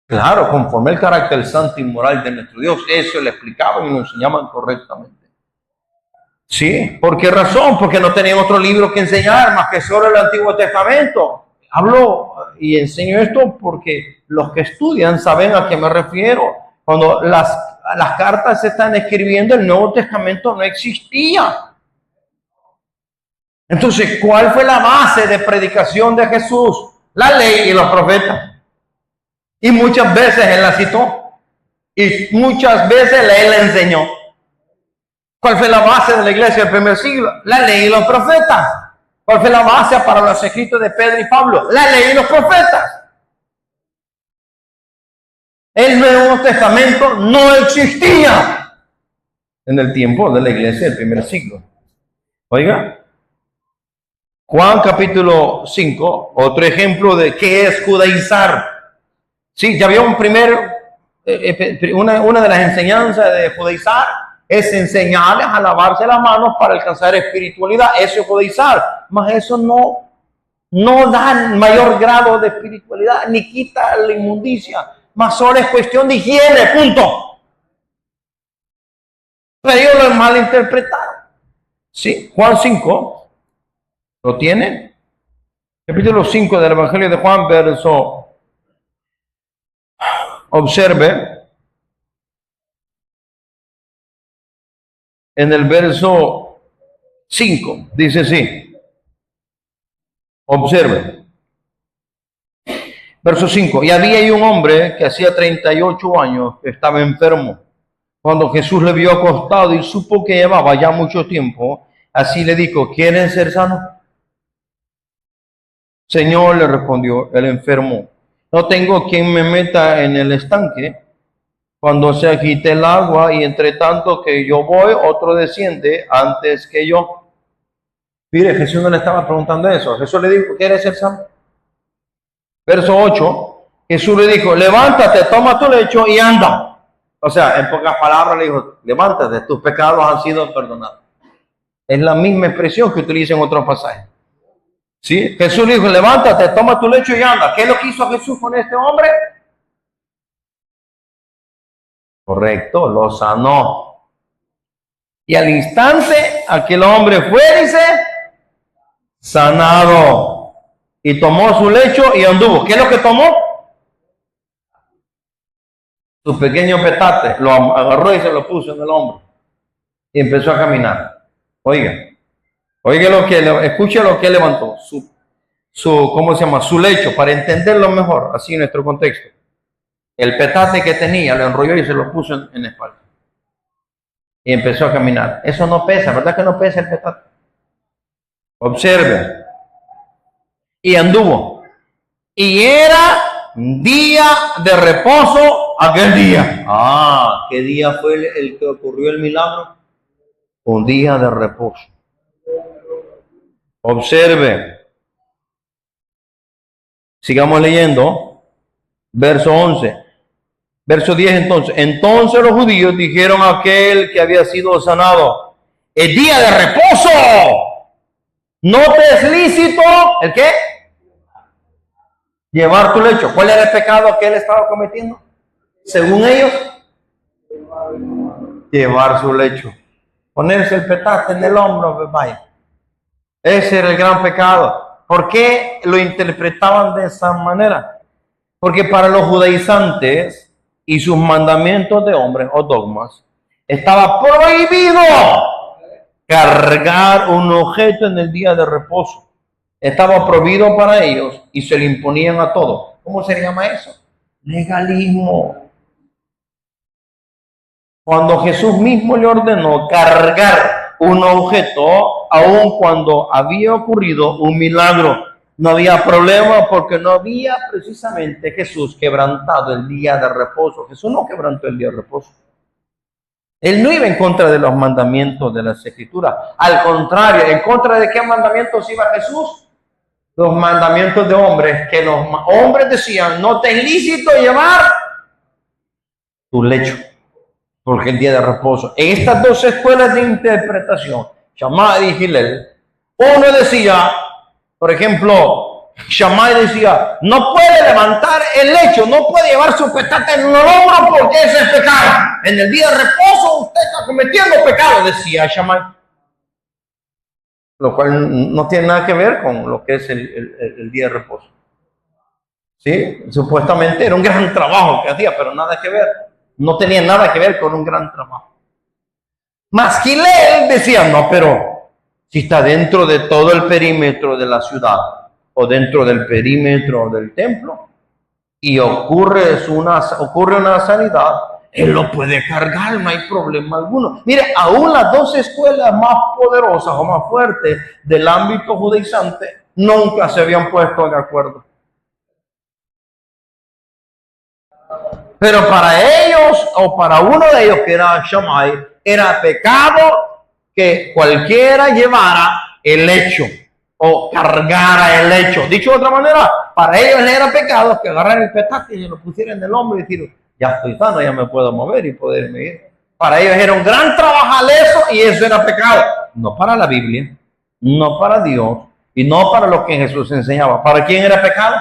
Claro, conforme el carácter santo y moral de nuestro Dios, eso le explicaban y lo enseñaban correctamente. ¿Sí? ¿Por qué razón? Porque no tenían otro libro que enseñar más que solo el Antiguo Testamento. Hablo y enseño esto porque los que estudian saben a qué me refiero. Cuando las cartas se están escribiendo, el Nuevo Testamento no existía. Entonces, ¿cuál fue la base de predicación de Jesús? La ley y los profetas. Y muchas veces él la citó. Y muchas veces él la enseñó. ¿Cuál fue la base de la iglesia del primer siglo? La ley y los profetas. ¿Cuál fue la base para los escritos de Pedro y Pablo? La ley y los profetas. El Nuevo Testamento no existía en el tiempo de la iglesia del primer siglo. Oiga, Juan capítulo 5, otro ejemplo de qué es judaizar. Sí, ya había una de las enseñanzas de judaizar es enseñarles a lavarse las manos para alcanzar espiritualidad. Eso es judaizar. Mas eso no no da mayor grado de espiritualidad, ni quita la inmundicia, más solo es cuestión de higiene, punto. Pero ellos lo malinterpretaron. Sí, Juan 5, ¿lo tienen? Capítulo 5 del Evangelio de Juan, verso, observe, en el verso 5, dice así, observe, verso 5, y había ahí un hombre que hacía 38 años que estaba enfermo. Cuando Jesús le vio acostado y supo que llevaba ya mucho tiempo, así le dijo, ¿quieren ser sanos? Señor, le respondió el enfermo, no tengo quien me meta en el estanque cuando se quite el agua, y entre tanto que yo voy, otro desciende antes que yo. Mire, Jesús no le estaba preguntando eso. Jesús le dijo, ¿quieres ser sano? Verso 8, Jesús le dijo, levántate, toma tu lecho y anda. O sea, en pocas palabras le dijo, levántate, tus pecados han sido perdonados. Es la misma expresión que utiliza en otros pasajes. ¿Sí? Jesús le dijo, levántate, toma tu lecho y anda. ¿Qué es lo que hizo Jesús con este hombre? Correcto, lo sanó. Y al instante, aquel hombre fue, dice, sanado. Y tomó su lecho y anduvo. ¿Qué es lo que tomó? Su pequeño petate. Lo agarró y se lo puso en el hombro. Y empezó a caminar. Oiga lo que, escuche lo que levantó. ¿Cómo se llama? Su lecho, para entenderlo mejor, así en nuestro contexto. El petate que tenía, lo enrolló y se lo puso en la espalda. Y empezó a caminar. Eso no pesa, ¿verdad que no pesa el petate? Observe. Y anduvo. Y era día de reposo aquel día. Ah, ¿qué día fue el que ocurrió el milagro? Un día de reposo. Observe. Sigamos leyendo. Verso 11. Verso 10 entonces. Entonces los judíos dijeron a aquel que había sido sanado, el día de reposo, ¿no te es lícito? ¿El qué? Llevar tu lecho. ¿Cuál era el pecado que él estaba cometiendo? Según ellos, llevar su lecho. Ponerse el petate en el hombro, vaya. Ese era el gran pecado. ¿Por qué lo interpretaban de esa manera? Porque para los judaizantes y sus mandamientos de hombres o dogmas, estaba prohibido cargar un objeto en el día de reposo. Estaba prohibido para ellos y se le imponían a todos. ¿Cómo se llama eso? Legalismo. Cuando Jesús mismo le ordenó cargar un objeto, aun cuando había ocurrido un milagro, no había problema porque no había precisamente Jesús quebrantado el día de reposo. Jesús no quebrantó el día de reposo. Él no iba en contra de los mandamientos de las Escrituras. Al contrario, ¿en contra de qué mandamientos iba Jesús? Los mandamientos de hombres, que los hombres decían, no te es lícito llevar tu lecho, porque el día de reposo. En estas dos escuelas de interpretación, Shammai y Hillel, uno decía, por ejemplo, Shammai decía, no puede levantar el lecho, no puede llevar su petate en el hombro porque ese es pecado. En el día de reposo usted está cometiendo pecado, decía Shammai. Lo cual no tiene nada que ver con lo que es el día de reposo. ¿Sí? Supuestamente era un gran trabajo que hacía, pero nada que ver. No tenía nada que ver con un gran trabajo. Mas Hillel decía, no, pero si está dentro de todo el perímetro de la ciudad o dentro del perímetro del templo y ocurre una sanidad, él lo puede cargar, no hay problema alguno. Mire, aún las dos escuelas más poderosas o más fuertes del ámbito judaizante nunca se habían puesto de acuerdo. Pero para ellos, o para uno de ellos que era Shammai, era pecado que cualquiera llevara el lecho o cargara el lecho. Dicho de otra manera, para ellos era pecado que agarraran el petate y lo pusieran en el hombro y decir, ya estoy sano, ya me puedo mover y poderme ir. Para ellos era un gran trabajar eso y eso era pecado. No para la Biblia, no para Dios y no para lo que Jesús enseñaba. ¿Para quién era pecado?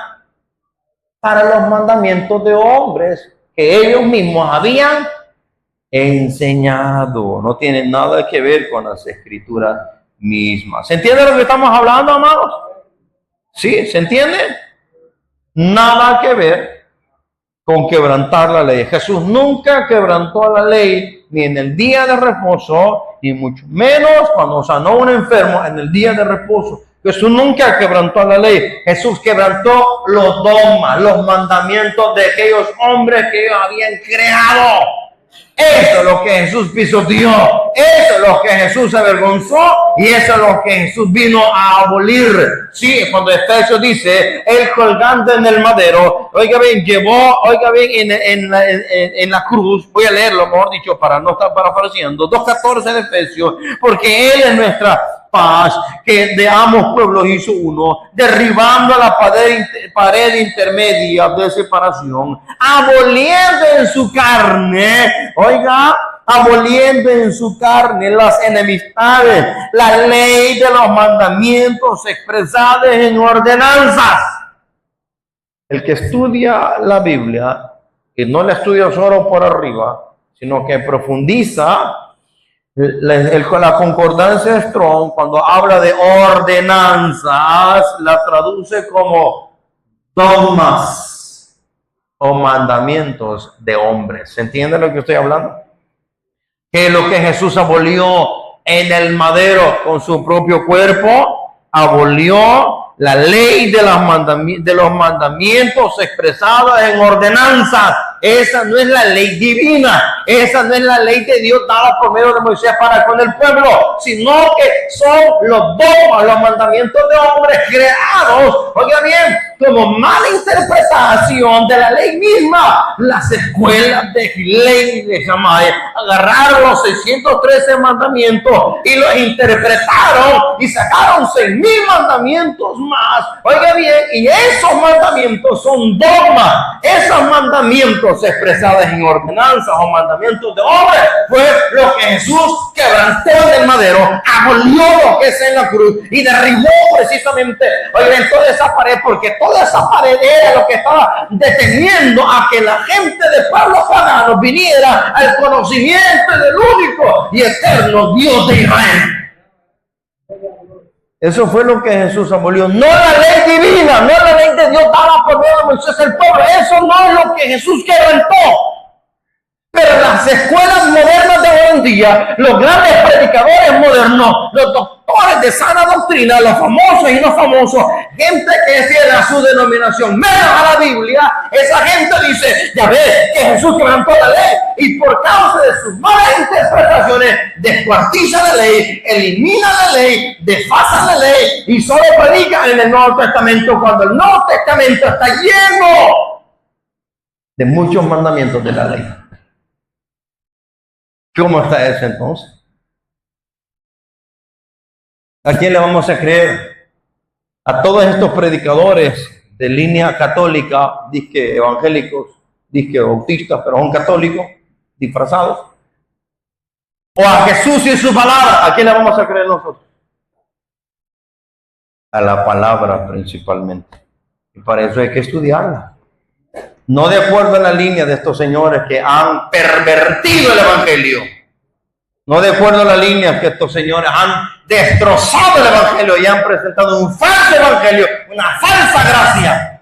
Para los mandamientos de hombres que ellos mismos habían enseñado. No tiene nada que ver con las escrituras mismas. ¿Se entiende lo que estamos hablando, amados? ¿Sí? ¿Se entiende? Nada que ver con quebrantar la ley. Jesús nunca quebrantó la ley, ni en el día de reposo, ni mucho menos cuando sanó a un enfermo en el día de reposo. Jesús nunca quebrantó la ley. Jesús quebrantó los dogmas, los mandamientos de aquellos hombres que ellos habían creado. Eso es lo que Jesús pisoteó, eso es lo que Jesús avergonzó y eso es lo que Jesús vino a abolir. Sí, cuando Efesios dice, el colgante en el madero, oiga bien, llevó, oiga bien, en la cruz, voy a leerlo, mejor dicho, para no estar parafraseando, 2:14 de Efesios, porque Él es nuestra paz, que de ambos pueblos hizo uno, derribando la pared intermedia de separación, aboliendo en su carne, oiga, aboliendo en su carne las enemistades, la ley de los mandamientos expresadas en ordenanzas. El que estudia la Biblia, y no la estudia solo por arriba, sino que profundiza, la concordancia Strong, cuando habla de ordenanzas, la traduce como dogmas o mandamientos de hombres. ¿Se entiende lo que estoy hablando? Que lo que Jesús abolió en el madero con su propio cuerpo, abolió la ley de los mandamientos expresados en ordenanzas. Esa no es la ley divina, esa no es la ley de Dios dada por medio de Moisés para con el pueblo, sino que son los dogmas, los mandamientos de hombres creados, oiga bien, como mala interpretación de la ley misma. Las escuelas de ley de Shammai agarraron los 613 mandamientos y los interpretaron y sacaron 6,000 mandamientos más, oiga bien, y esos mandamientos son dogmas, esos mandamientos expresados en ordenanzas o mandamientos de hombres, fue lo que Jesús quebrantó en el madero, abolió lo que es en la cruz y derribó precisamente, oigan, toda esa pared, porque toda esa pared era lo que estaba deteniendo a que la gente de pueblos paganos viniera al conocimiento del único y eterno Dios de Israel. Eso fue lo que Jesús abolió. No la ley divina, no la ley de Dios dada por medio de Moisés el pueblo. Eso no es lo que Jesús quebrantó. Pero las escuelas modernas de hoy en día, los grandes predicadores modernos, los doctores de sana doctrina, los famosos y no famosos, gente que es fiel a su denominación, menos a la Biblia, esa gente dice, ya ves que Jesús quebrantó la ley y por causa de sus malas interpretaciones descuartiza la ley, elimina la ley, desfasa la ley y solo predica en el Nuevo Testamento cuando el Nuevo Testamento está lleno de muchos mandamientos de la ley. ¿Cómo está eso entonces? ¿A quién le vamos a creer? A todos estos predicadores de línea católica, disque evangélicos, disque bautistas, pero son católicos, disfrazados. O a Jesús y su palabra, ¿a quién le vamos a creer nosotros? A la palabra principalmente. Y para eso hay que estudiarla. No de acuerdo a la línea de estos señores que han pervertido el evangelio. No de acuerdo a la línea que estos señores han destrozado el evangelio y han presentado un falso evangelio, una falsa gracia.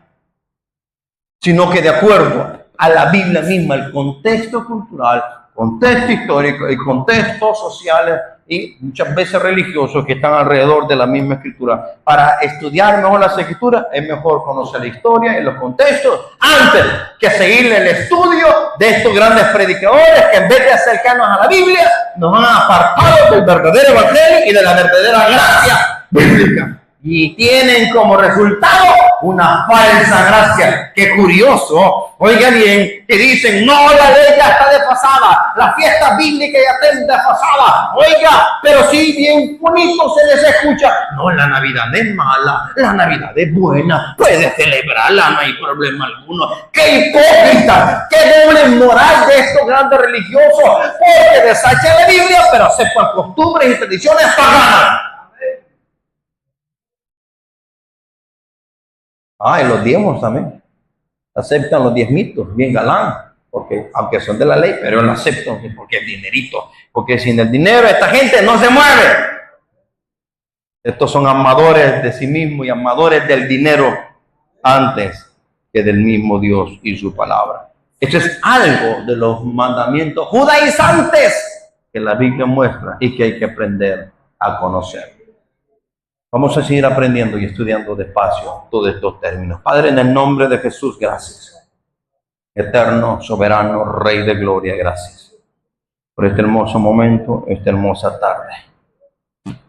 Sino que de acuerdo a la Biblia misma, el contexto cultural, contexto histórico y contextos sociales y muchas veces religiosos que están alrededor de la misma escritura. Para estudiar mejor las escrituras es mejor conocer la historia y los contextos antes que seguirle el estudio de estos grandes predicadores que en vez de acercarnos a la Biblia nos han apartado del verdadero evangelio y de la verdadera gracia bíblica. Y tienen como resultado una falsa gracia. Qué curioso, oiga bien, que dicen, no, la ley ya está desfasada, la fiesta bíblica ya está desfasada, oiga, pero sí bien bonito se les escucha. No, la Navidad no es mala, la Navidad es buena, puede celebrarla, no hay problema alguno. Qué hipócrita, qué doble moral de estos grandes religiosos, porque desechan la Biblia, pero aceptan costumbres y tradiciones paganas. Ah, y los diezmos también. Aceptan los diezmitos, bien galán, porque aunque son de la ley, pero lo aceptan porque es dinerito. Porque sin el dinero esta gente no se mueve. Estos son amadores de sí mismos y amadores del dinero antes que del mismo Dios y su palabra. Esto es algo de los mandamientos judaizantes que la Biblia muestra y que hay que aprender a conocer. Vamos a seguir aprendiendo y estudiando despacio todos estos términos. Padre, en el nombre de Jesús, gracias. Eterno, soberano, Rey de gloria, gracias por este hermoso momento, esta hermosa tarde.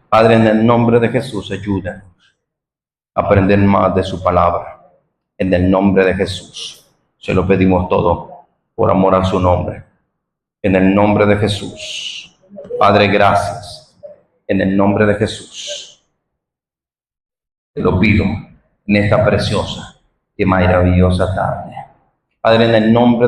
Padre, en el nombre de Jesús, ayúdanos a aprender más de su palabra. En el nombre de Jesús, se lo pedimos todo por amor a su nombre. En el nombre de Jesús. Padre, gracias. En el nombre de Jesús. Te lo pido en esta preciosa y maravillosa tarde. Padre, en el nombre de